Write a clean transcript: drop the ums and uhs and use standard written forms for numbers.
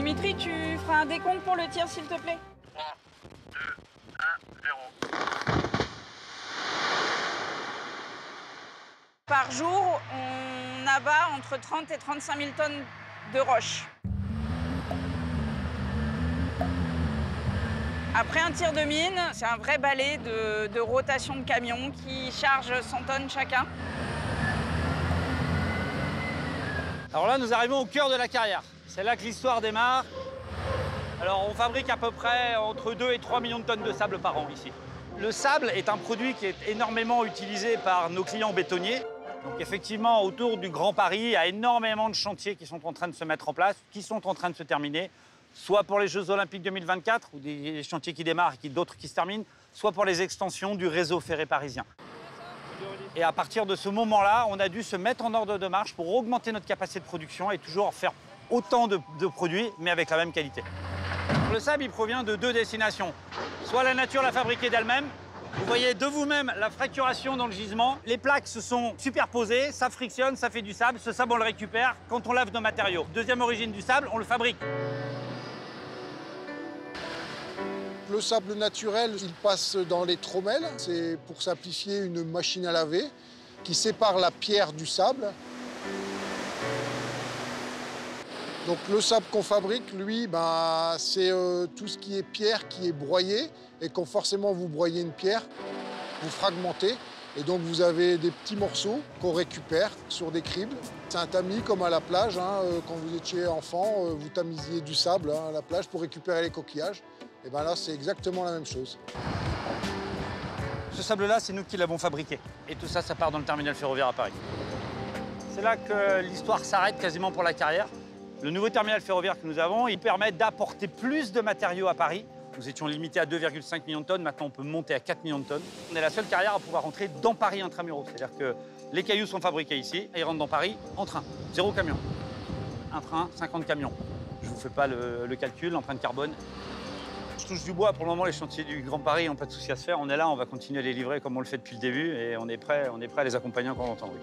Dimitri, tu feras un décompte pour le tir, s'il te plaît? 3, 2, 1, 0. Par jour, on abat entre 30 et 35 000 tonnes de roches. Après un tir de mine, c'est un vrai balai de rotation de camions qui chargent 100 tonnes chacun. Alors là, nous arrivons au cœur de la carrière. C'est là que l'histoire démarre. Alors, on fabrique à peu près entre 2 et 3 millions de tonnes de sable par an ici. Le sable est un produit qui est énormément utilisé par nos clients bétonniers. Donc effectivement, autour du Grand Paris, il y a énormément de chantiers qui sont en train de se mettre en place, qui sont en train de se terminer, soit pour les Jeux Olympiques 2024, ou des chantiers qui démarrent et d'autres qui se terminent, soit pour les extensions du réseau ferré parisien. Et à partir de ce moment-là, on a dû se mettre en ordre de marche pour augmenter notre capacité de production et toujours faire autant de produits, mais avec la même qualité. Le sable, il provient de 2 destinations. Soit la nature l'a fabriqué d'elle-même. Vous voyez de vous-même la fracturation dans le gisement. Les plaques se sont superposées, ça frictionne, ça fait du sable. Ce sable, on le récupère quand on lave nos matériaux. Deuxième origine du sable, on le fabrique. Le sable naturel, il passe dans les trommelles. C'est pour simplifier une machine à laver qui sépare la pierre du sable. Donc le sable qu'on fabrique, lui, c'est tout ce qui est pierre qui est broyé. Et quand forcément vous broyez une pierre, vous fragmentez. Et donc vous avez des petits morceaux qu'on récupère sur des cribles. C'est un tamis comme à la plage. Quand vous étiez enfant, vous tamisiez du sable à la plage pour récupérer les coquillages. Et bien là, c'est exactement la même chose. Ce sable-là, c'est nous qui l'avons fabriqué. Et tout ça, ça part dans le terminal ferroviaire à Paris. C'est là que l'histoire s'arrête quasiment pour la carrière. Le nouveau terminal ferroviaire que nous avons, il permet d'apporter plus de matériaux à Paris. Nous étions limités à 2,5 millions de tonnes. Maintenant, on peut monter à 4 millions de tonnes. On est la seule carrière à pouvoir rentrer dans Paris intramuros. C'est-à-dire que les cailloux sont fabriqués ici et ils rentrent dans Paris en train. 0 camion. Un train, 50 camions. Je ne vous fais pas le calcul, l'empreinte carbone. Je touche du bois. Pour le moment, les chantiers du Grand Paris n'ont pas de souci à se faire. On est là, on va continuer à les livrer comme on le fait depuis le début et on est prêt à les accompagner encore longtemps. Oui.